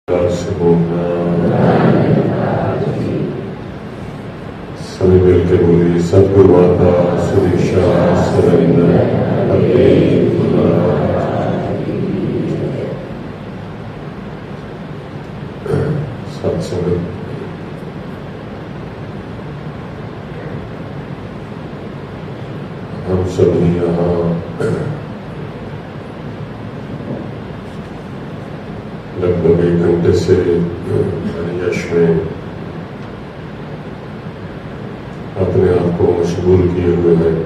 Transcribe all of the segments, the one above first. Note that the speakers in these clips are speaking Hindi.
से बोलना, सभी मिल के बोलिए। सतगुरु माता सुदीक्षा सुरेंद्र सत्संग हम सभी यहाँ लगभग 1 घंटे से यश में अपने आप को मशगूल किए हुए हैं।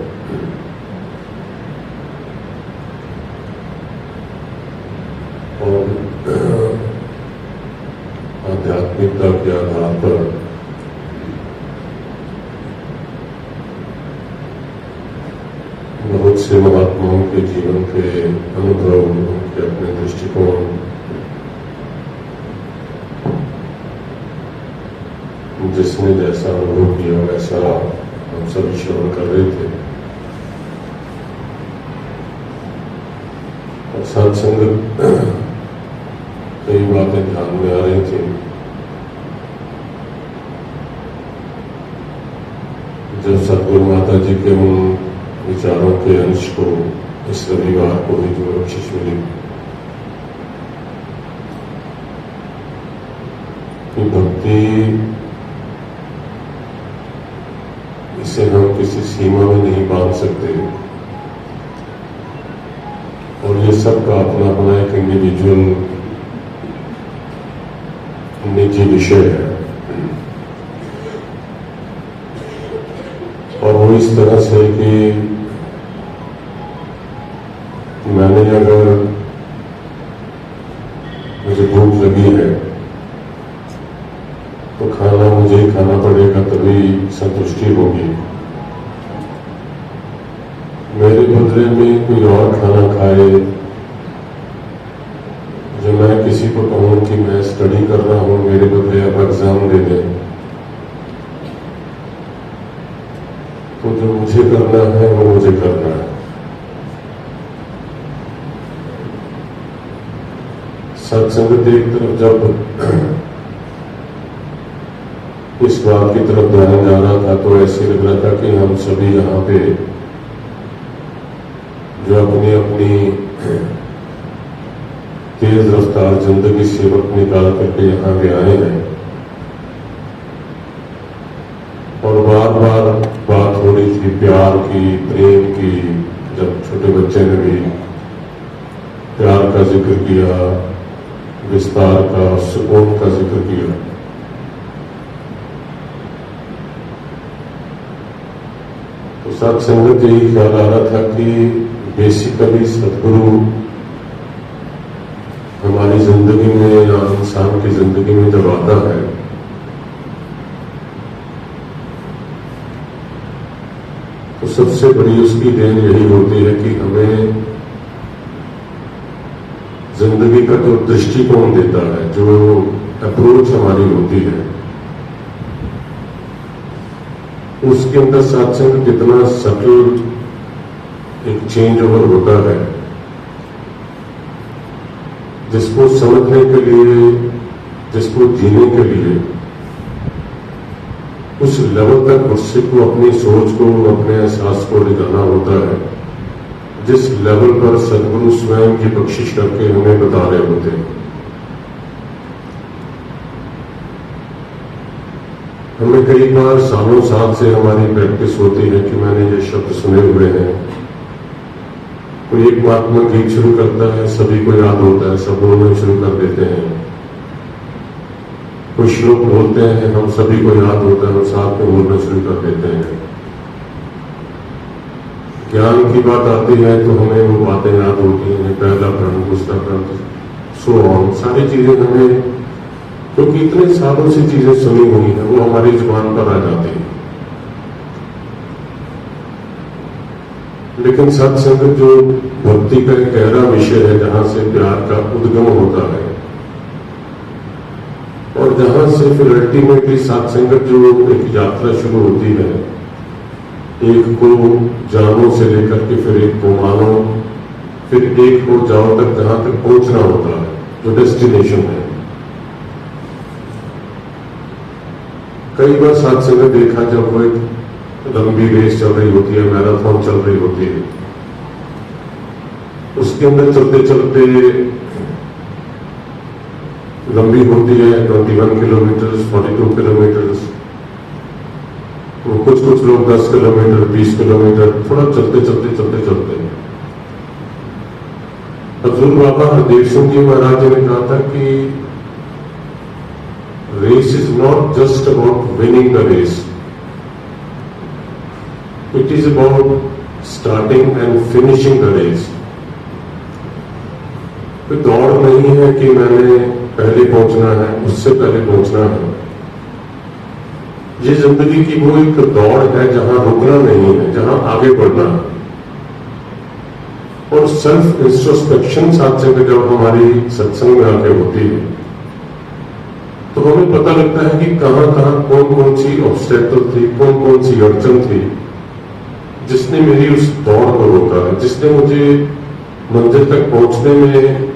और आध्यात्मिकता के आधार पर बहुत से महात्माओं के जीवन के अनुभव, उनके अपने दृष्टिकोण, जिसने जैसा अनुभव किया वैसा हम सभी श्रवण कर रहे थे। और सत्संग कई बातें ध्यान में आ रही थी। जब सतगुरु माता जी के उन विचारों के अंश को इस रविवार को ही जो बख्शिश मिली कि भक्ति इसे हम किसी सीमा में नहीं बांध सकते, और ये सबका अपना अपना एक इंडिविजुअल निजी विषय है। और वो इस तरह से कि मैंने अगर मुझे भूख लगी है तो खाना मुझे ही खाना पड़ेगा, तभी संतुष्टि होगी। मेरे बदले में कोई और खाना खाए, जो मैं किसी को कहूं कि मैं स्टडी कर रहा हूं, मेरे बदले अब एग्जाम दे दें, तो जो मुझे करना है वो मुझे करना है। सत्संग एक तरफ जब इस बात की तरफ ध्यान जा रहा था तो ऐसे लग रहा था कि हम सभी यहाँ पे जो अपनी अपनी तेज रफ्तार जिंदगी से वक्त निकाल करके यहाँ पे आए हैं, और बार बार बात हो रही थी प्यार की, प्रेम की। जब छोटे बच्चे ने भी प्यार का जिक्र किया, विस्तार का, सुकून का जिक्र किया, तो सत्संगत यही ख्याल आ रहा था कि बेसिकली सदगुरु हमारी जिंदगी में या इंसान की जिंदगी में जब आता है तो सबसे बड़ी उसकी देन यही होती है कि हमें जिंदगी का जो दृष्टिकोण देता है, जो अप्रोच हमारी होती है, उसके अंदर सत्संग कितना सटल एक चेंज ओवर होता है, जिसको समझने के लिए, जिसको जीने के लिए उस लेवल तक उससे को अपनी सोच को, अपने एहसास को ले जाना होता है, जिस लेवल पर सदगुरु स्वयं की बख्शिश करके हमें बता रहे होते हैं। हमें कई बार सालों साल से हमारी प्रैक्टिस होती है कि मैंने ये शब्द सुने हुए हैं। कोई एक महात्मा गीत शुरू करता है, सभी को याद होता है, सब बोलना शुरू कर देते हैं। कोई श्लोक बोलते हैं, हम सभी को याद होता है, हम साथ में बोलना शुरू कर देते हैं। ज्ञान की बात आती है तो हमें वो बातें याद होती हैं, पहला प्रण, दूसरा प्रण, सो ऑन, सारी चीजें हमें, क्योंकि इतने सालों से चीजें सुनी हुई हैं, वो हमारी जुबान पर आ जाती है। लेकिन सत्संग जो भक्ति का एक गहरा विषय है, जहां से प्यार का उद्गम होता है, और जहां से फिर अल्टीमेटली सत्संग जो एक यात्रा शुरू होती है, एक को जानो से लेकर के फिर एक को मानो, फिर एक को जाओ तक, जहां तक पहुंचना होता है, जो डेस्टिनेशन है, कई बार साथ में देखा जब वो एक लंबी रेस चल रही होती है, मैराथन चल रही होती है, उसके अंदर चलते चलते लंबी होती है 21 किलोमीटर, 42 किलोमीटर, वो कुछ लोग 10 किलोमीटर, 20 किलोमीटर, थोड़ा चलते चलते चलते चलते हजूर बाबा हरदेव सिंह जी महाराज ने कहा था कि race is not just about winning the race, it is about starting and finishing the race. तो दौड़ नहीं है कि मैंने पहले पहुंचना है, उससे पहले पहुंचना है। ये जिंदगी की वो एक दौड़ है जहां रुकना नहीं है, जहां आगे बढ़ना है। और सेल्फ इंट्रोस्पेक्शन साथ में जब हमारी सत्संग में आके होती है तो हमें पता लगता है कि कहां कहां कौन कौन सी ऑब्स्टेकल थी, कौन कौन सी अड़चन थी जिसने मेरी उस दौड़ को रोका है, जिसने मुझे मंजिल तक पहुंचने में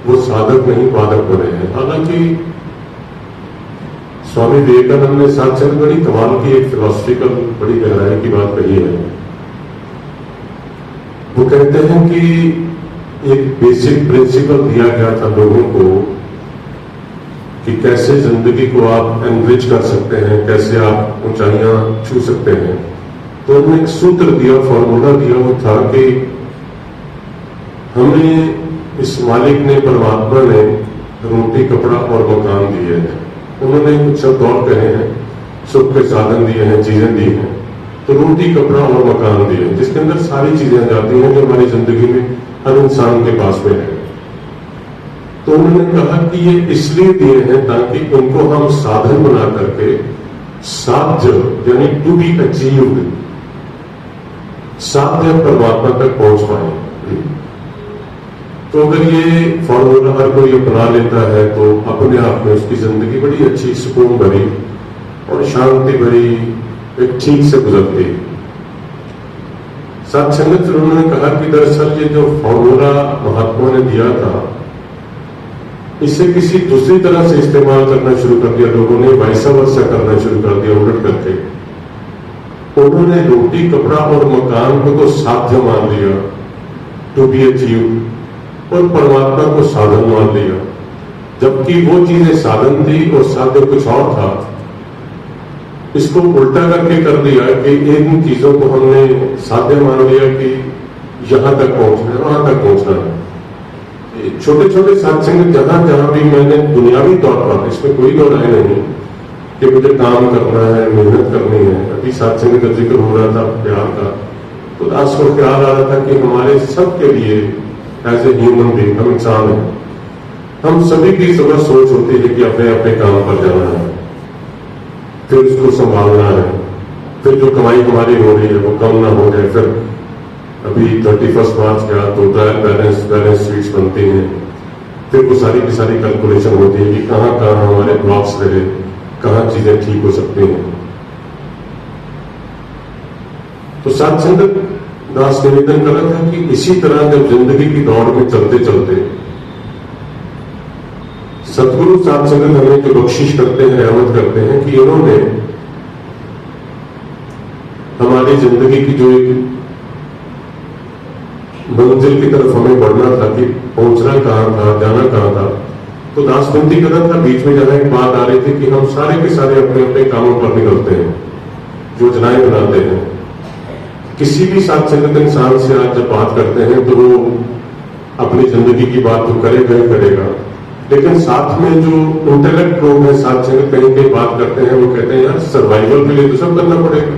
वो साधक नहीं बाधक बने हैं। हालांकि स्वामी विवेकानंद ने साथ में बड़ी कमाल की एक फिलॉसफिकल बड़ी गहराई की बात कही है। वो कहते हैं कि एक बेसिक प्रिंसिपल दिया गया था लोगों को कि कैसे जिंदगी को आप एनरिच कर सकते हैं, कैसे आप ऊंचाइयां छू सकते हैं। तो उन्होंने एक सूत्र दिया, फॉर्मूला दिया, वो था कि हमें इस मालिक ने, परमात्मा ने रोटी, कपड़ा और मकान दिए हैं। उन्होंने कुछ शब्द और कहे हैं, सुख के साधन दिए हैं, चीजें दी हैं। तो रोटी, कपड़ा और मकान दिए हैं, जिसके अंदर सारी चीजें आ जाती हैं जो हमारी जिंदगी में हर इंसान के पास में है। तो उन्होंने कहा कि ये इसलिए दिए हैं ताकि उनको हम साधन बना करके साध्य यानी टू बी अचीव्ड, साध्य परमात्मा तक पहुंच पाए। तो अगर ये फॉर्मूला हर कोई अपना लेता है तो अपने आप में उसकी जिंदगी बड़ी अच्छी, सुकून भरी और शांति भरी, एक ठीक से गुजरती है। साथ संगत उन्होंने कहा कि दरअसल ये जो फॉर्मूला महात्मा ने दिया था, इसे किसी दूसरी तरह से इस्तेमाल करना शुरू कर दिया लोगों ने, वाइसा वर्सा करना शुरू कर दिया उलट करके। उन्होंने रोटी, कपड़ा और मकान को तो साध्य मान लिया, टू बी अचीव्ड, और परमात्मा को साधन मान लिया, जबकि वो चीजें साधन थी और साध्य कुछ और था। इसको उल्टा करके कर दिया कि इन चीजों को हमने साध्य मान लिया कि यहां तक पहुंचना है, वहां तक पहुंचना है। छोटे छोटे सत्संग जहां जहां भी मैंने दुनियावी तौर पर, इसमें कोई दो राय नहीं कि मुझे काम करना है, मेहनत करनी है। अभी सत्संग का जिक्र हो रहा था प्यार का, तो दास को ख्याल आ रहा था कि हमारे सबके लिए एज ए ह्यूमन बीइंग, हम इंसान हैं, हम सभी की सुबह सोच होती है कि अपने अपने काम पर जाना है, फिर उसको संभालना है, फिर जो कमाई हमारी हो रही है वो कम ना हो जाए। फिर अभी 31 मार्च गया तो बैलेंस शीट्स बनती हैं, फिर वो सारी की सारी कैलकुलेशन होती है कि कहाँ कहाँ हमारे ब्लॉक्स रहे, कहाँ चीजें ठीक हो सकती हैं। तो साथ संगत दास निवेदन कर रहा था कि इसी तरह जब जिंदगी की दौड़ में चलते चलते सतगुरु साथ संगत हमें जो बख्शिश करते हैं, रहमत करते हैं कि इन्होंने हमारी जिंदगी की जो एक मंजिल की तरफ हमें बढ़ना था कि पहुंचना कहां था, जाना कहां था, तो दास विनती कर रहा था बीच में जहां एक बात आ रही थी कि हम सारे के सारे अपने अपने कामों पर निकलते हैं, योजनाएं बनाते हैं। किसी भी साथ संगत इंसान से आज जब बात करते हैं तो वो अपनी जिंदगी की बात तो करेगा ही करेगा, लेकिन साथ में जो इंटेलेक्ट लोग हैं, साथ संगत कहीं कहीं बात करते हैं, वो कहते हैं यार सर्वाइवल के लिए तो सब करना पड़ेगा,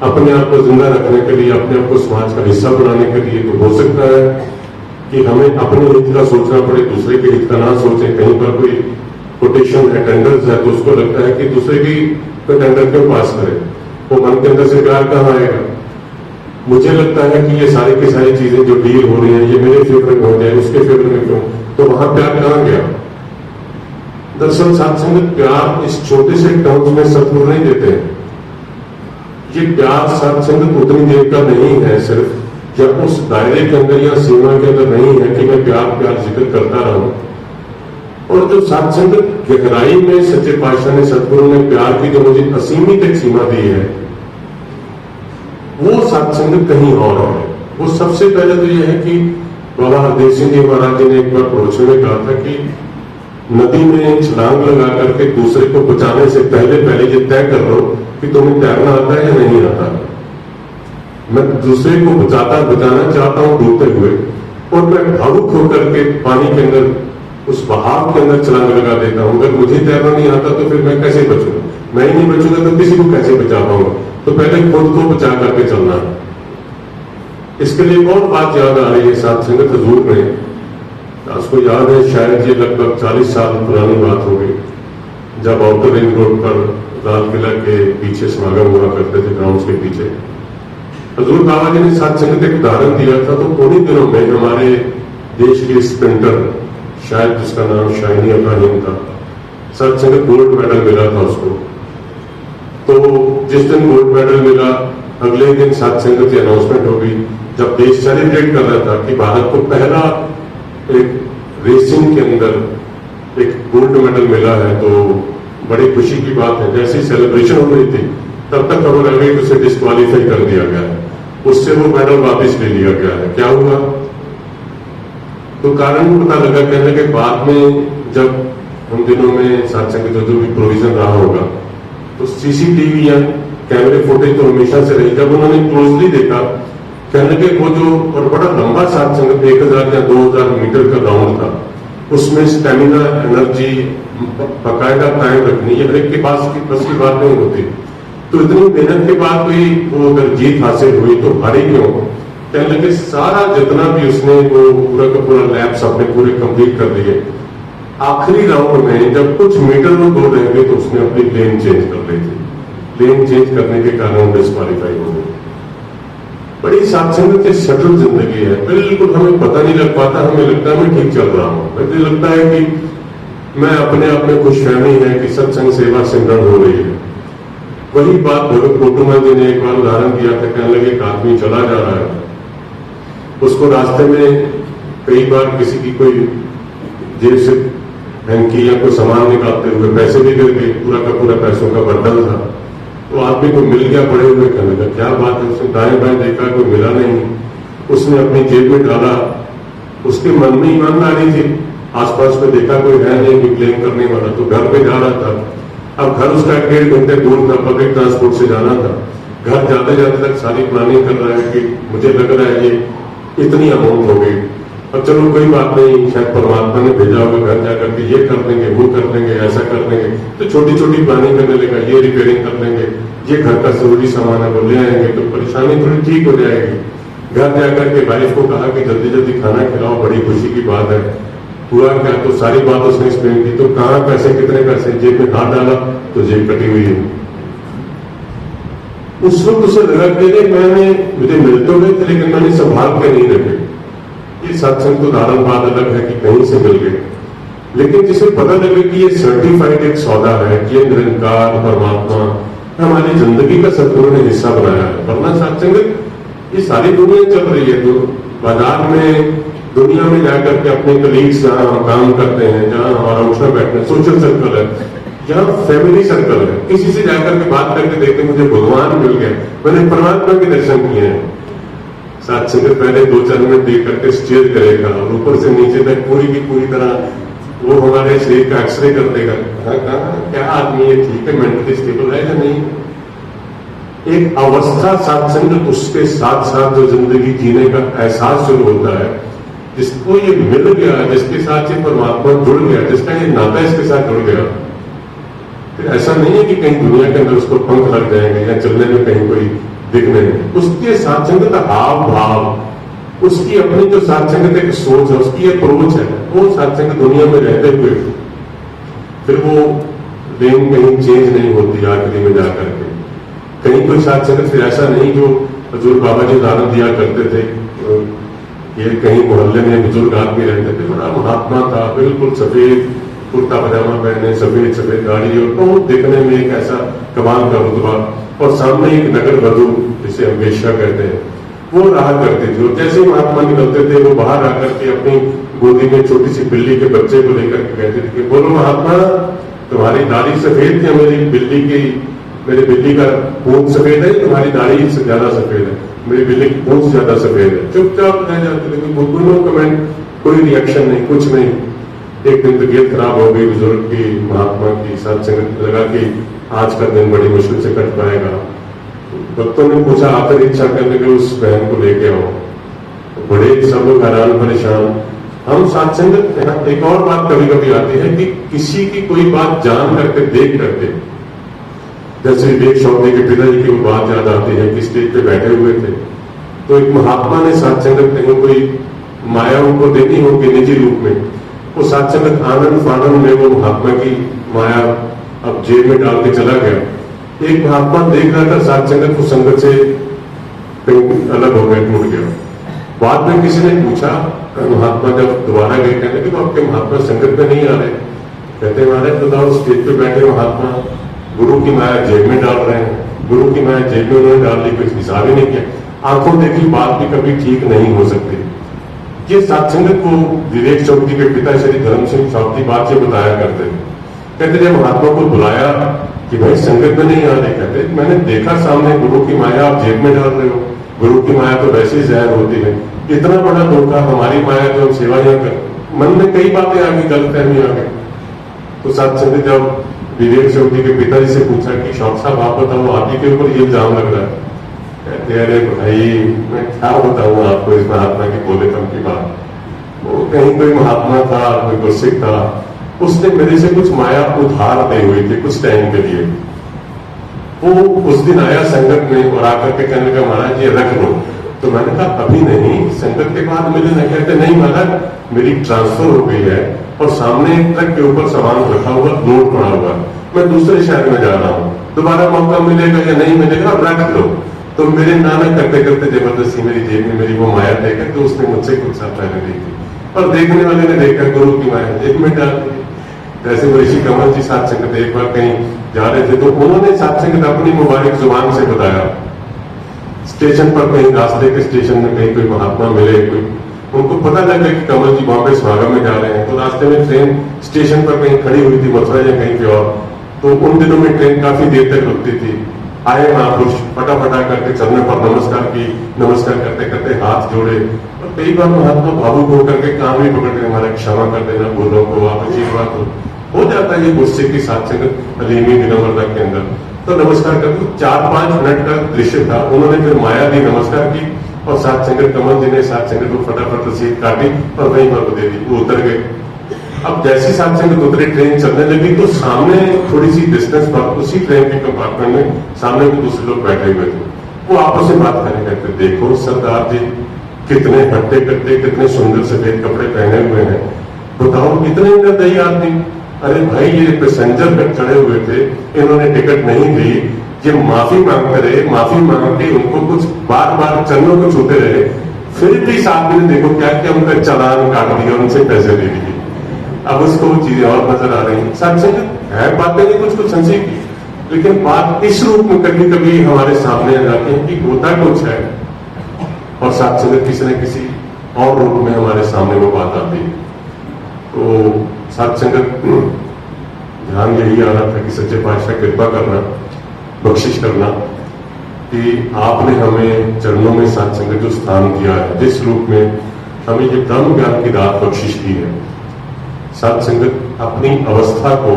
अपने आप को जिंदा रखने के लिए, अपने आप को समाज का हिस्सा बनाने के लिए। तो हो सकता है कि हमें अपने हित का सोचना पड़े, दूसरे के हित का ना सोचें। कहीं पर कोई कोटेशन है, टेंडर्स है, तो उसको लगता है कि दूसरे की टेंडर क्यों पास करे, वो मन के अंदर से प्यार कहाँ आएगा। मुझे लगता है कि ये सारी की सारी चीजें जो डील हो रही है ये मेरे फेवर में हो जाए, उसके फेवर में क्यों, तो वहां प्यार कहाँ गया। दरअसल साथ संगत प्यार इस छोटे से टर्म्स में सतगुरु नहीं देते हैं। ये प्यार सत्संग उतनी देर का नहीं है सिर्फ, या उस दायरे के अंदर या सीमा के अंदर नहीं है कि मैं प्यार प्यार जिक्र करता रहूं। और जो सत्संगत गहराई में सच्चे पातशाह ने, सतगुरु ने प्यार की जो मुझे असीमित एक सीमा दी है, वो सत्संगत कहीं और है। वो सबसे पहले तो यह है कि बाबा हरदेव सिंह जी महाराज जी ने एक बार प्रवचन में कहा था कि नदी में छलांग लगा करके दूसरे को बचाने से पहले ये तय कर लो कि तुम्हें तैरना आता है या नहीं आता। मैं दूसरे को बचाना चाहता हूं डूबते हुए, और मैं भावुक होकर के पानी के अंदर, उस बहाव के अंदर छलांग लगा देता हूं। अगर मुझे तैरना नहीं आता तो फिर मैं कैसे बचूंगा? मैं ही नहीं बचूंगा तो किसी को कैसे बचा पाऊंगा? तो पहले खुद को बचा करके चलना है। इसके लिए एक और बात याद आ रही है सत्संगत हजूर में, उसको याद है, शायद ये लगभग 40 साल पुरानी बात होगी, जब आउटर रिंग रोड पर लाल किला के पीछे समागम हुआ करते थे, ग्राउंड के पीछे, हजूर बाबा जी ने सत्संगत एक उदाहरण दिया था। तो उन्हीं दिनों में हमारे देश के स्प्रिंटर, शायद जिसका नाम शाइनी इब्राहिम था, सत्संगत गोल्ड मेडल मिला था उसको। तो जिस दिन गोल्ड मेडल मिला, अगले दिन सत्संगत की अनाउंसमेंट हो गई, जब देश सेलिब्रेट कर रहा था कि भारत को पहला एक रेसिंग के अंदर एक गोल्ड मेडल मिला है, तो बड़ी खुशी की बात है। जैसी सेलिब्रेशन हो रही थी तब तक खबर आ गई कि उसे डिस्क्वालीफाई कर दिया गया है, उससे वो मेडल वापस ले लिया गया है। क्या हुआ? तो कारण पता लगा, कहने के बाद में जब उन दिनों में सत्संग जो भी प्रोविजन रहा होगा, तो सीसीटीवी या कैमरे फुटेज तो हमेशा से रही। जब उन्होंने क्लोजली देखा, कहने के वो जो और बड़ा लंबा सत्संग 1000 या 2000 मीटर का राउंड था, उसमें स्टेमिना, एनर्जी बकायदा कायम रखनी है, हर एक के पास की बस की बात नहीं होती। तो इतनी मेहनत के बाद कोई वो अगर जीत हासिल हुई तो हारी क्यों? कहने लगे सारा जितना भी उसने वो पूरा का पूरा लैप्स अपने पूरे कंप्लीट कर दिए। आखिरी राउंड में जब कुछ मीटर में दूर रह गए तो उसने अपनी लेन चेंज कर ली थी। लेन चेंज करने के कारण डिस्क्वालीफाई हो गई। बड़ी सत्संग की सटल जिंदगी है, बिल्कुल हमें पता नहीं लग पाता। हमें लगता है मैं ठीक चल रहा हूँ, मुझे लगता है कि मैं अपने आप में खुशफहमी है कि सत्संग सेवा सिमरन हो रही है। वही बात भगत कोटुमा जी ने एक बार उदाहरण दिया था। कहने लगे एक आदमी चला जा रहा है, उसको रास्ते में कई बार किसी की कोई जेब से हैंकी या कोई सामान निकालते हुए पैसे भी गिर गए, पूरा का पूरा पैसों का बंडल था। तो आदमी को मिल गया पड़े हुए। कहने लगा क्या बात है? उसने दाएं बाएं देखा, कोई मिला नहीं। उसने अपनी जेब में डाला, उसके मन में ईमानदारी थी, आसपास में देखा कोई है नहीं, कोई क्लेम करने वाला, तो घर पे जा रहा था। अब घर उसका 1.5 घंटे दूर था, पब्लिक ट्रांसपोर्ट से जाना था। घर जाते जाते तक सारी प्लानिंग कर रहा है कि मुझे लग रहा है ये इतनी अमाउंट हो गई, अब चलो कोई बात नहीं, शायद परमात्मा ने भेजा होगा, घर जाकर के ये कर देंगे, वो कर देंगे, ऐसा कर देंगे। तो छोटी छोटी प्लानिंग करने लगा, ये रिपेयरिंग कर देंगे, ये घर का जरूरी सामान है वो ले आएंगे तो परेशानी थोड़ी ठीक हो जाएगी। घर जाकर के वाइफ को कहा कि जल्दी जल्दी खाना खिलाओ, बड़ी खुशी की बात है। हुआ क्या? तो सारी बात उसने एक्सप्लेन की। तो कहाँ पैसे, कितने पैसे? जेब में हाथ डाला तो जेब कटी हुई है। उस वक्त उसे लगा कि मुझे मिल तो गए थे लेकिन मैंने संभाल के नहीं रखे। ये सत्संग तो उदाहरण बात अलग है कि कहीं से मिल गए, लेकिन जिसे पता लगे कि ये सर्टिफाइड एक सौदा है कि ये निरंकार परमात्मा हमारी जिंदगी का सतगुरु ने हिस्सा बनाया है। वरना सत्संग ये सारी दुनिया चल रही है, तो बाजार में दुनिया में जाकर के अपने कलीग्स जहां हम काम करते हैं, जहां हमारा उठना बैठना सोशल सर्कल है, जहां फैमिली सर्कल है, किसी से जाकर के बात करके देखते मुझे भगवान मिल गया, मैंने परमात्मा के दर्शन किए हैं। सत्संग पहले 2-4 मिनट देख करके स्टेयर करेगा और ऊपर से नीचे तक पूरी की पूरी तरह वो हमारे शरीर का एक्सरे कर देगा। क्या आदमी है, ठीक है, मेंटली स्टेबल है या नहीं। एक अवस्था सत्संग, उसके साथ साथ जो जिंदगी जीने का एहसास शुरू होता है, जिसको ये मिल गया, जिसके साथ ये परमात्मा जुड़ गया, जिसका ये नाता इसके साथ जुड़ गया, फिर ऐसा नहीं है कि कहीं दुनिया के अंदर उसको पंख लग जाएंगे या चलने में कहीं कोई दिखने में। उसके सत्संग का हाव भाव, उसकी अपनी जो सत्संग एक सोच है, उसकी अप्रोच है, वो सत्संग दुनिया में रहते हुए फिर वो लेन कहीं चेंज नहीं होती आखिरी में जाकर के। कहीं कोई सत्संग फिर ऐसा नहीं जो हजूर बाबा जी उदाहरण दिया करते थे, ये कहीं मोहल्ले में बुजुर्ग आदमी रहते थे, बड़ा महात्मा था, बिल्कुल सफेद कुर्ता पजामा पहने, सफेद सफेद दाढ़ी और बहुत दिखने में एक ऐसा कमाल का रुतबा, और सामने एक नगर वधू जिसे हम वेश्या कहते हैं वो रहा करती थी। और जैसे ही महात्मा निकलते थे वो बाहर आकर के अपनी गोदी में छोटी सी बिल्ली के बच्चे को लेकर के कहते थे कि बोलो महात्मा, तुम्हारी दाढ़ी सफेद है, मेरी बिल्ली का पूंछ सफेद है, तुम्हारी दाढ़ी से ज्यादा सफेद है, मेरी बिल्ली की पूंछ ज्यादा सफेद है। चुपचाप रह जाते थे, नो कमेंट, कोई रिएक्शन नहीं, कुछ नहीं। एक दिन तबीयत खराब हो गई बुजुर्ग की, महात्मा की, सत्संग लगा कि आज का दिन बड़ी मुश्किल से कट पाएगा। भक्तों ने पूछा आखिर इच्छा करने के उस बहन को लेके आओ। बड़े सब लोग हैरान परेशान। हम सत्संग, यहाँ एक और बात कभी कभी आती है कि किसी की कोई बात जान करके देख करके, जैसे विवेक चौधरी के पिताजी की वो बात याद आती है कि स्टेज पे बैठे हुए थे, तो एक महात्मा ने सत्संगत कहीं कोई माया उनको देनी होगी निजी रूप में, वो सत्संगत आनंद फानंद में वो महात्मा की माया अब जेब में डाल के चला गया। एक महात्मा देख रहा था सत्संगत को संगत से कहीं अलग हो गया, टूट गया। बाद में किसी ने पूछा, महात्मा जब दोबारा गए, कहने कि तो आपके महात्मा संगत में नहीं आ रहे। कहते महाराज बताओ, स्टेज पे बैठे महात्मा गुरु की माया जेब में डाल रहे हैं, गुरु की माया जेब में उन्होंने डाल ली, कुछ हिसाब ही नहीं किया। आंखों देखी बात भी कभी ठीक नहीं हो सकती। ये सत्संगत को विवेक चौधरी के पिता श्री धर्म सिंह चौधरी बात से बताया करते थे। कहते जब महात्मा को बुलाया कि भाई संगत में नहीं आ रहे, कहते मैंने देखा सामने गुरु की माया आप जेब में डाल रहे हो, गुरु की माया तो वैसे ही जहर होती है, इतना बड़ा धोखा, हमारी माया तो हम सेवा यहाँ कर। मन में कई बातें आ गई, गलतफहमी आ गई। तो सत्संग जब विवेक चौधरी के पिताजी से पूछा कि शौक साहब आप बताओ, आप ही के ऊपर ये इल्जाम लग रहा है। कहते अरे भाई मैं क्या बताऊं आपको इस महात्मा की बोले कम की बात। वो कहीं कोई महात्मा था, कोई गुस्सिक था, उसने मेरे से कुछ माया उधार दे हुई थी कुछ टाइम के लिए। वो उस दिन आया संगत में और आकर के कहने का महाराज ये रख लो। तो मैंने कहा अभी नहीं, संगत के बाद मिले ना। कहते नहीं महाराज मेरी ट्रांसफर हो गई है और सामने ट्रक के ऊपर सामान रखा हुआ, लोड पड़ा हुआ, मैं दूसरे शहर में जा रहा हूँ, दोबारा मौका मिलेगा या नहीं मिलेगा रख लो। तो मेरे नाना करते करते जबरदस्ती मेरी जेब में मेरी वो माया देकर, तो उसने मुझसे कुछ साल पहले दी थी और देखने वाले ने देखा गुरु की माया जेब में डाल दी। जैसे ऋषि कमल जी सत्संगत एक बार कहीं जा रहे थे, तो उन्होंने सत्संगत अपनी मुबारक जुबान से बताया। स्टेशन पर कहीं रास्ते के स्टेशन में कहीं कोई महात्मा मिले, कोई उनको पता लगा कि कमल जी बॉम्बे स्वागत में जा रहे हैं, तो रास्ते में ट्रेन स्टेशन पर कहीं खड़ी हुई थी, मथुरा या कहीं पे और, तो उन दिनों में ट्रेन काफी देर तक रुकती थी। आए महापुरुष फटाफटा करके चरणों पर नमस्कार की, नमस्कार करते करते हाथ जोड़े और कई बार महात्मा भावुक होकर के कान भी पकड़ के हमारा क्षमा कर देना, बोलो को आप आशीर्वाद हो जाता है ये गुस्से की सत्संगत अलीमी विनम्रता के अंदर। तो नमस्कार करते 4-5 मिनट का दृश्य था। उन्होंने फिर माया दी, नमस्कार की और सत्संगत कमल जी ने सत्संगत को फटाफट रसीद काटी और वहीं पर दे दी, वो उतर गए। अब जैसी सत्संगत उतरी, ट्रेन चलने लगी, तो सामने थोड़ी सी डिस्टेंस पर उसी ट्रेन के कंपार्टमेंट में सामने भी दूसरे लोग बैठे हुए थे। वो आपस में बात करने लगते, देखो सरदार जी कितने हट्टे कट्टे, कितने सुंदर सफेद कपड़े पहने हुए हैं, बताओ कितने निर्दयी आदमी। अरे भाई ये पैसेंजर पर चढ़े हुए थे, इन्होंने टिकट नहीं दी, ये माफी मांगते रहे, माफी मांग के उनको कुछ बार बार चरणों को छूते रहे, फिर भी इस आदमी ने देखो क्या किया, उनका चालान काट दिया, उनसे पैसे ले लिए। अब उसको चीजें और नजर आ रही। सत्संग है बातें नहीं कुछ कुछ हंसी की, लेकिन बात इस रूप में कभी कभी हमारे सामने आ जाती है कि होता कुछ है और सत्संग किसी न किसी और रूप में हमारे सामने वो बात आती है। तो सत्संगत ध्यान यही आ रहा था कि सच्चे पातशाह कृपा करना, बख्शिश करना कि आपने हमें चरणों में सत्संगत जो स्थान दिया है, जिस रूप में हमें ये ब्रह्म ज्ञान की दात बख्शिश की है। सत्संगत अपनी अवस्था को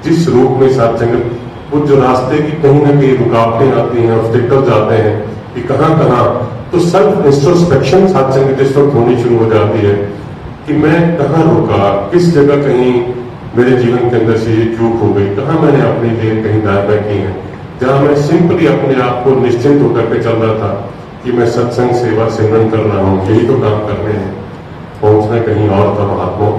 जिस रूप में सत्संगत, वो जो रास्ते की कहीं ना कहीं रुकावटें आती हैं, ऑब्स्टेकल्स आते हैं कि कहाँ कहाँ, तो सेल्फ इंट्रोस्पेक्शन सत्संगत जिस वक्त होनी शुरू हो जाती है कि मैं कहाँ रुका, किस जगह कहीं मेरे जीवन के अंदर से ये चूक हो गई, कहाँ मैंने अपनी देर कहीं दाएं बाएं की है, जहां मैं सिंपली अपने आप को निश्चिंत होकर के चल रहा था कि मैं सत्संग सेवा सिमरन कर रहा हूँ, यही तो काम करने हैं, पहुंचना कहीं और था। महात्मा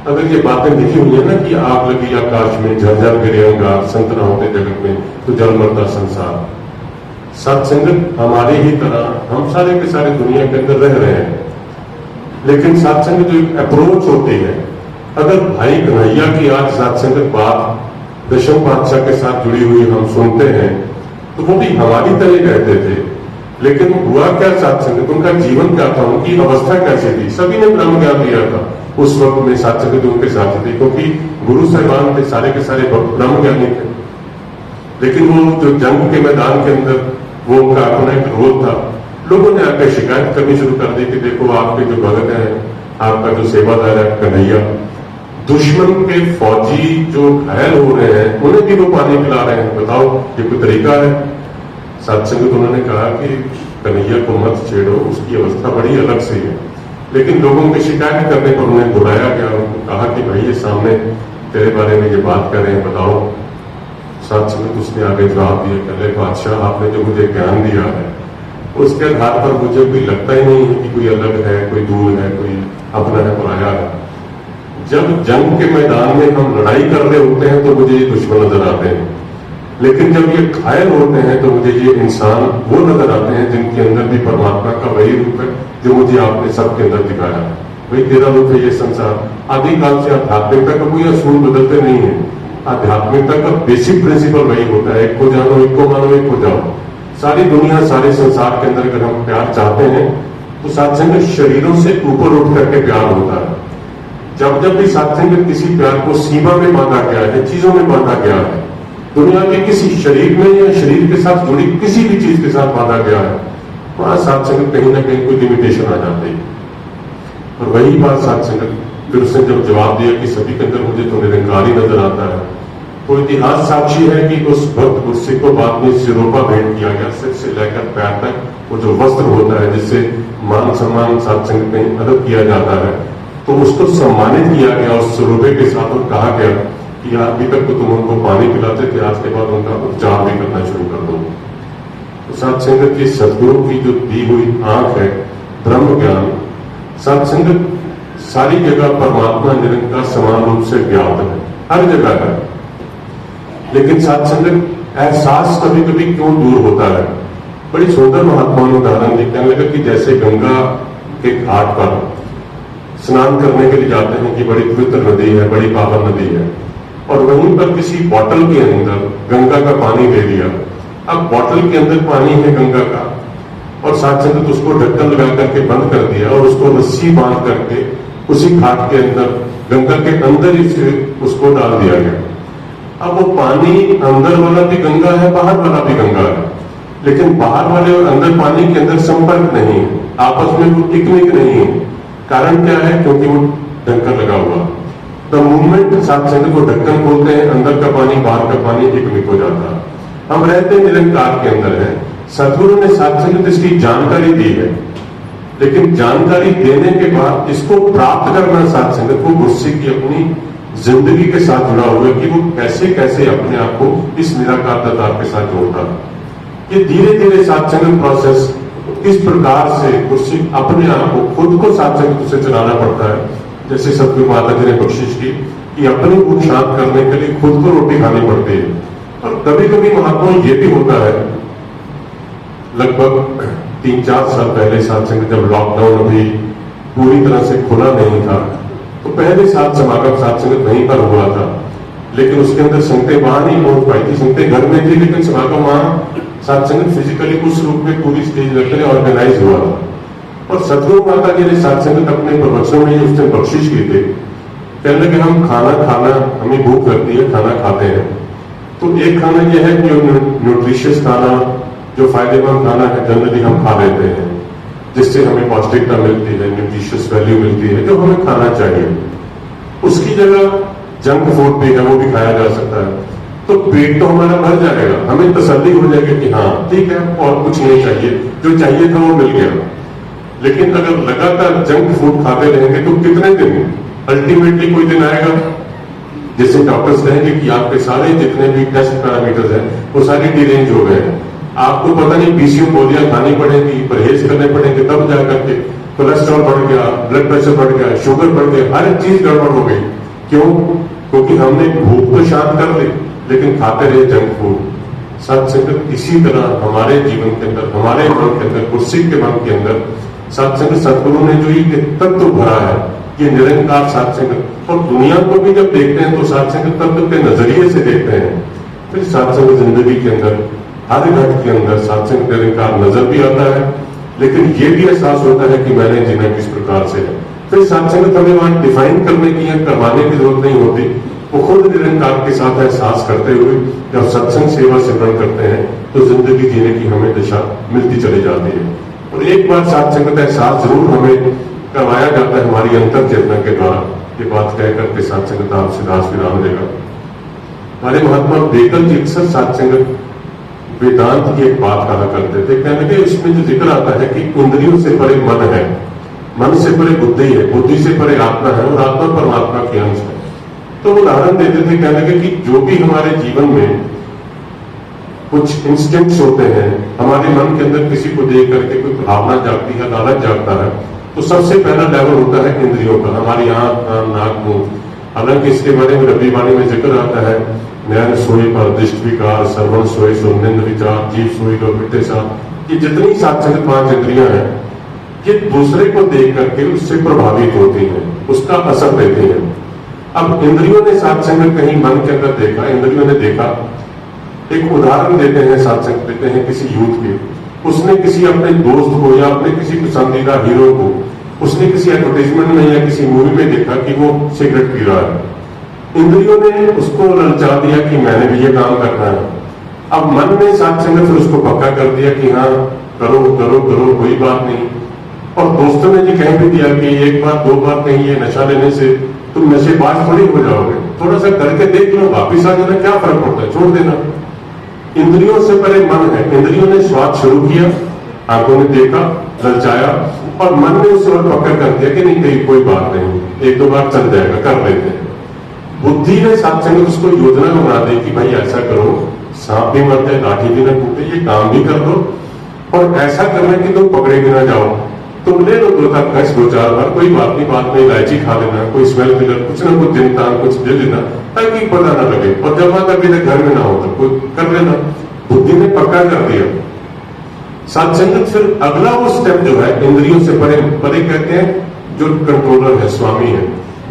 अगर ये बातें लिखी हुई है ना कि आग लगी आकाश में, झरझर गिरे अंगार, संत न होते जगत में तो जल मरता संसार। सत्संगत हमारे ही तरह हम सारे के सारे दुनिया के अंदर रह रहे हैं, लेकिन सत्संग जो एक अप्रोच होती है, अगर भाई कन्हैया की आज सत्संगत बात दशम पातशाह के साथ जुड़ी हुई हम सुनते हैं, तो वो भी हमारी तरह कहते थे, लेकिन हुआ क्या सत्संगत, उनका जीवन क्या था, उनकी अवस्था कैसी थी। सभी ने ब्रह्म ज्ञान दिया था, उस वक्त में साथ संगत उनके साथ थे, क्योंकि गुरु साहिबान थे सारे के सारे ब्रह्म ज्ञानी थे। लेकिन वो जो जंग के मैदान के अंदर वो उनका अपना एक रोल था। लोगों ने आकर शिकायत करनी शुरू कर दी कि देखो आपके जो भगत हैं, आपका जो सेवादार है कन्हैया, दुश्मन के फौजी जो घायल हो रहे हैं उन्हें भी वो पानी पिला रहे हैं, बताओ ये कोई तरीका है? सत्संग उन्होंने कहा कि कन्हैया को मत छेड़ो, उसकी अवस्था बड़ी अलग से है। लेकिन लोगों की शिकायत करने पर उन्हें बुलाया गया, उनको कहा कि भाई ये सामने तेरे बारे में ये बात कर रहे हैं, बताओ। सत्संग उसने आगे जवाब दिया, कहले बादशाह आपने जो मुझे ज्ञान दिया है उसके आधार पर मुझे कोई लगता ही नहीं है कि कोई अलग है, कोई दूर है, कोई अपना है, पराया है। जब जंग के मैदान में हम लड़ाई कर रहे होते हैं तो मुझे ये दुश्मन नजर आते हैं, लेकिन जब ये घायल होते हैं तो मुझे ये इंसान वो नजर आते हैं जिनके अंदर भी परमात्मा का वही रूप है जो मुझे आपने सबके अंदर दिखाया। वही तेरा रूप है ये संसार। आदिकाल से आध्यात्मिकता का कोई असूल बदलते नहीं है। आध्यात्मिकता का बेसिक प्रिंसिपल वही होता है, एक को जानो, एक को मानो, एक को जाओ। सारी दुनिया सारे संसार के अंदर अगर हम प्यार चाहते हैं तो सत्संग शरीरों से ऊपर उठ करके प्यार होता है। जब जब भी सत्संग किसी प्यार को सीमा में बांधा गया है, चीजों में बांधा गया है, दुनिया के किसी शरीर में या शरीर के साथ जुड़ी किसी भी चीज के साथ बांधा गया है, वहां सत्संग कहीं ना कहीं कोई लिमिटेशन आ जाती है। और वही बात सत्संग फिर उसने जब जवाब दिया कि सभी के अंदर मुझे तो निरंकार ही नजर आता है, तो इतिहास साक्षी है कि उस भक्त गुस्से को बाद में सिरोपा भेंट किया गया, सिर से लेकर पैर तक वो जो वस्त्र होता है जिससे मान सम्मान सत्संग में अदब किया जाता है, तो उसको सम्मानित किया गया उस सिरोपे के साथ और कहा गया कि अभी तक तो तुम उनको पानी पिलाते थे, आज के बाद उनका उपचार भी करना शुरू कर दो। तो सत्संग की सदगुरु की जो दी हुई आंख है ब्रह्म ज्ञान, सत्संग सारी जगह परमात्मा निरंकार समान रूप से व्याप्त है, हर जगह है। लेकिन सत्संग एहसास कभी कभी क्यों दूर होता है? बड़ी सुंदर महात्मा ने उदाहरण दी, कहने लगा कि जैसे गंगा के घाट पर स्नान करने के लिए जाते हैं कि बड़ी पवित्र नदी है, बड़ी पावन नदी है, और वहीं पर किसी बॉटल के अंदर गंगा का पानी ले लिया। अब बॉटल के अंदर पानी है गंगा का, और सत्संग उसको ढक्कन लगा करके बंद कर दिया और उसको रस्सी बांध करके उसी घाट के अंदर गंगा के अंदर ही से उसको डाल दिया गया। अब वो पानी अंदर वाला भी गंगा है, बाहर वाला भी गंगा है, लेकिन बाहर वाले और अंदर पानी के अंदर संपर्क नहीं है, आपस में कोई टिकनिक नहीं है। कारण क्या है? क्योंकि वो ढक्कन लगा हुआ। द मूवमेंट सत्संग को ढक्कन खोलते हैं, अंदर का पानी बाहर का पानी टिकनिक हो जाता है। हम रहते निरंकार के अंदर है। सदगुरु ने सत्संग इसकी जानकारी दी है, लेकिन जानकारी देने के बाद इसको प्राप्त करना सत्संग को गुस्से की अपनी जिंदगी के साथ जुड़ा हुआ है कि वो कैसे कैसे अपने आप को इस निराकार दातार के साथ जोड़ता है। ये धीरे धीरे सत्संग प्रोसेस किस प्रकार से गुस्से अपने आप को खुद को सत्संग से चलाना पड़ता है। जैसे सतगुरु माता जी ने बख्शिश की कि अपने को शांत करने के लिए खुद को रोटी खानी पड़ती है। और कभी कभी महात्मा ये भी होता है, लगभग 3-4 साल पहले सत्संग जब लॉकडाउन अभी पूरी तरह से खुला नहीं था, तो पहले सात समागम सत्संग वहीं पर हुआ था, लेकिन उसके अंदर संगतें वहां नहीं पहुंच पाई थी। संगतें घर में थी, लेकिन समागम वहां सत्संग फिजिकली उस रूप में पूरी स्टेज रखकर ऑर्गेनाइज हुआ था। और सतगुरु माता जी ने सत्संग अपने प्रवचनों में उस दिन बख्शिश की थे, कहने लगे हम खाना हमें भूख लगती है, खाना खाते हैं, तो एक खाना यह है जो न्यूट्रिशियस खाना, जो फायदेमंद खाना है जनरली हम खा लेते हैं, जिससे हमें पौष्टिकता मिलती है, न्यूट्रिशियस वैल्यू मिलती है, जो हमें खाना चाहिए। उसकी जगह जंक फूड भी है, वो भी खाया जा सकता है, तो पेट तो हमारा भर जाएगा, हमें तसल्ली हो जाएगी कि हाँ ठीक है और कुछ नहीं चाहिए, जो चाहिए था वो मिल गया। लेकिन अगर लगातार जंक फूड खाते रहेंगे तो कितने दिन, अल्टीमेटली कोई दिन आएगा जिससे डॉक्टर्स कहेंगे कि आपके सारे जितने भी टेस्ट पैरामीटर्स हैं वो सारे डिरेंज हो गए, आपको पता नहीं पीसीओ गोलियां खानी पड़ेगी, परहेज करने पड़ेंगे, तब जाकर के कोलेस्ट्रॉल बढ़ गया, ब्लड प्रेशर बढ़ गया, शुगर बढ़ गया, हर एक चीज गड़बड़ हो गई। क्यों? क्योंकि हमने भूख तो शांत कर ली, लेकिन खाते रहे जंक फूड। सत्संग इसी तरह हमारे जीवन के अंदर, हमारे मन के अंदर, गुस्से के मन के अंदर सत्संग सतगुरु ने जो ये तत्व भरा है, ये निरंकार सत्संग। और दुनिया को भी जब देखते हैं तो सत्संग तत्व के नजरिए से देखते हैं, फिर सत्संग जिंदगी के अंदर हर घट के अंदर सत्संग निरंकार नजर भी आता है, लेकिन ये भी एहसास होता है कि मैंने जीना किस प्रकार से है। फिर साथ संगत हमें वहां डिफाइन करने की या करवाने की जरूरत नहीं होती, वो खुद निरंकार के साथ एहसास करते हुए जब सत्संग सेवा सिमरन करते हैं तो जिंदगी जीने की हमें दिशा मिलती चली जाती है। और एक बार साथ संगत एहसास जरूर हमें करवाया जाता है हमारी अंतर चेतना के द्वारा। ये बात कहकर के साथ संगत आपसे दास विराम देगा। हमारे महात्मा बेकल जी अक्सर साथ संगत वेदांत की एक बात कहा करते थे, कहने के उसमें जो जिक्र आता है कि इंद्रियों से परे मन है, मन से परे बुद्धि है, बुद्धि से परे आत्मा है और आत्मा परमात्मा की अंश है। तो वो उदाहरण देते थे, कहने के कि जो भी हमारे जीवन में कुछ इंस्टिंक्ट्स होते हैं, हमारे मन के अंदर किसी को देख करके कोई भावना जागती है, लालच जागता है, तो सबसे पहला लेवल होता है इंद्रियों का, हमारी आंख, कान, नाक, मुंह। हालांकि इसके बारे में रबी वाणी में जिक्र आता है, नयन सोई पर दृष्टि विकार, श्रवण सोई सुनिंद्र विचार, जीव सोई लो मिट्टे साथ। ये जितनी सात संगत 5 इंद्रियां हैं, ये दूसरे को देख करके उससे प्रभावित होती हैं, उसका असर देती हैं। अब इंद्रियों ने सात संगत कहीं मन के अंदर देखा, इंद्रियों ने देखा। एक उदाहरण देते हैं, सात संगत देते हैं किसी यूथ के, उसने किसी अपने दोस्त को या अपने किसी पसंदीदा हीरो को उसने किसी एडवर्टाइजमेंट में या किसी मूवी में देखा कि वो सिगरेट पी रहा है। इंद्रियों ने उसको ललचा दिया कि मैंने भी ये काम करना है। अब मन ने सात संगत फिर उसको पक्का कर दिया कि हाँ करो करो करो, कोई बात नहीं। और दोस्तों ने जी कह भी दिया कि एक बार 2 बार कहीं ये नशा लेने से तुम नशेबाज थोड़ी हो जाओगे, थोड़ा सा करके देख लो, वापिस आ जाना, क्या फर्क पड़ता है, छोड़ देना। इंद्रियों से परे मन है। इंद्रियों ने स्वाद शुरू किया, आंखों ने देखा, ललचाया, और मन ने उस और पकड़ कर दिया कि नहीं कहीं कोई बात नहीं, 1-2 बार चल जाएगा, कर लेते हैं। बुद्धि ने साथ संगत उसको योजना बना दी कि भाई ऐसा करो, सांप भी मर जाए, लाठी भी ना टूटे, ये काम भी कर लो, और ऐसा करना कि तुम पकड़े भी ना जाओ। तुम ले लो 2-4 बार, कोई बात नहीं, बाद में इलायची खा लेना, कोई स्मेल किलर, कुछ ना कुछ जिनतान कुछ दे लेना ताकि पता ना लगे, और जब वहां तक घर में ना हो तो कोई कर लेना। बुद्धि ने पक्का कर दिया। साथ संगत फिर अगला वो स्टेप जो है इंद्रियों से परे, परे कहते हैं जो कंट्रोलर है, स्वामी है।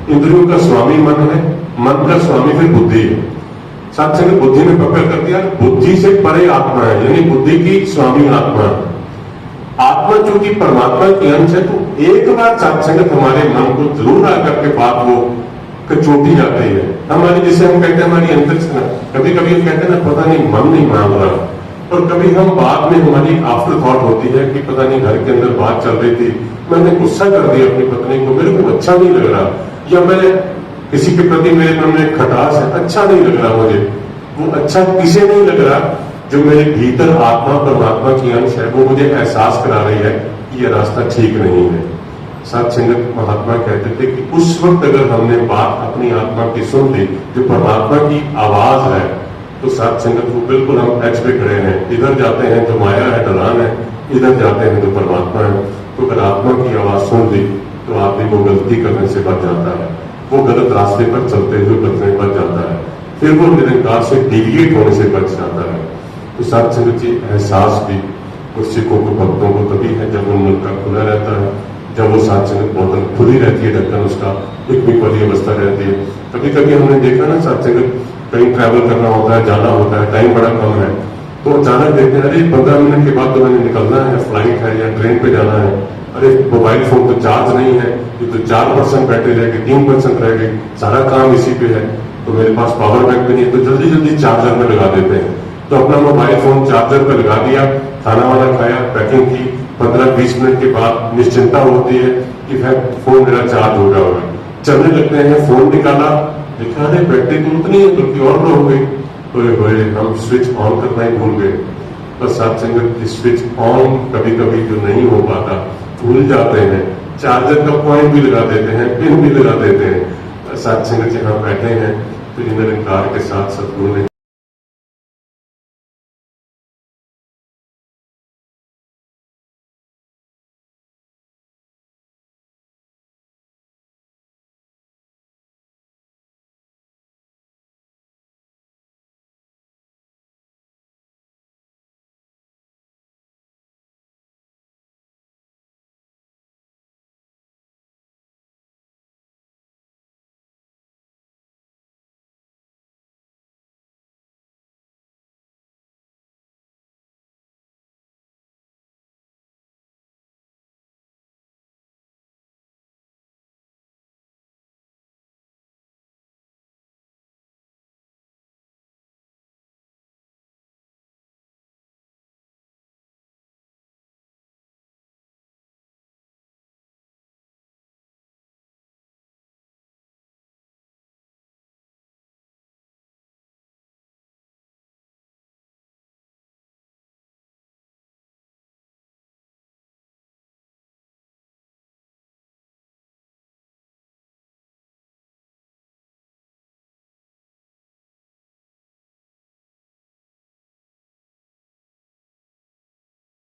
इंद्रियों का स्वामी मन है, मन का स्वामी फिर बुद्धि है। साथ संगत बुद्धि ने पक्का कर दिया, बुद्धि से परे आत्मा है, यानी बुद्धि की स्वामी आत्मा है। आत्मा चूंकि परमात्मा की अंश है, तो एक बार साथ संगत हमारे मन को जरूर आकर के बात वो कचोटी जाती है हमारी, जिसे हम कहते हैं हमारी अंतर्चेतना। कभी कभी हम कहते हैं ना पता नहीं मन नहीं मान रहा, और कभी हम बाद में हमारी आफ्टर थॉट होती है कि पता नहीं घर के अंदर बात चल रही थी, मैंने गुस्सा कर दिया अपनी पत्नी को, मेरे को अच्छा नहीं लग रहा, या मैं किसी के प्रति मेरे मन में खटास है, अच्छा नहीं लग रहा मुझे। वो अच्छा किसे नहीं लग रहा? जो मेरे भीतर आत्मा परमात्मा की अंश है, वो मुझे एहसास करा रही है कि यह रास्ता ठीक नहीं है। साथ संगत महात्मा कहते थे कि उस वक्त अगर हमने बात अपनी आत्मा की सुन ली, जो परमात्मा की आवाज है, तो साथ संगत वो बिल्कुल हम एच पे खड़े हैं। इधर जाते हैं तो माया है, ढलान है, इधर जाते हैं तो परमात्मा है। तो अगर आत्मा की आवाज सुन ली तो आदमी को गलती करने से बच जाता है, वो गलत रास्ते पर चलते हुए बचने बच जाता है, फिर वो निरंकार से डिविएट होने से बच जाता है। तो साथ संगत जी एहसास भी सिखों को, भक्तों को तभी है जब उनका खुला रहता है, जब वो साथ संगत बोतल खुली रहती है, ढक्कन उसका पिकनिक वाली अवस्था रहती है। कभी कभी हमने देखा ना साथ संगत कहीं ट्रैवल करना होता है, जाना होता है, टाइम बड़ा कम है, तो अचानक देखते हैं अरे 15 मिनट के बाद तो मैंने निकलना है, फ्लाइट है या ट्रेन पे जाना है, अरे मोबाइल फोन तो चार्ज नहीं है, ये तो 4% बैटरी रह गई, 3% रह गई, सारा काम इसी पे है, तो मेरे पास पावर बैंक भी नहीं है, तो जल्दी जल्दी चार्जर में लगा देते हैं। तो अपना मोबाइल फोन चार्जर पर लगा दिया, खाना वाना खाया, पैकिंग की, 15-20 मिनट के बाद निश्चिंता होती है कि फोन मेरा चार्ज हो गया होगा। चलने लगते हैं, फोन निकाला, देखा अरे बैटरी तो उतनी है, बल्कि और लो हो गई, तो हम स्विच ऑन करना ही भूल गए। और साथ संगत स्विच ऑन कभी कभी जो नहीं हो पाता, भूल जाते हैं, चार्जर का पॉइंट भी लगा देते हैं, पिन भी लगा देते हैं। साथ संगत जहां बैठे हैं तो निरंकार के साथ सतगुरु ने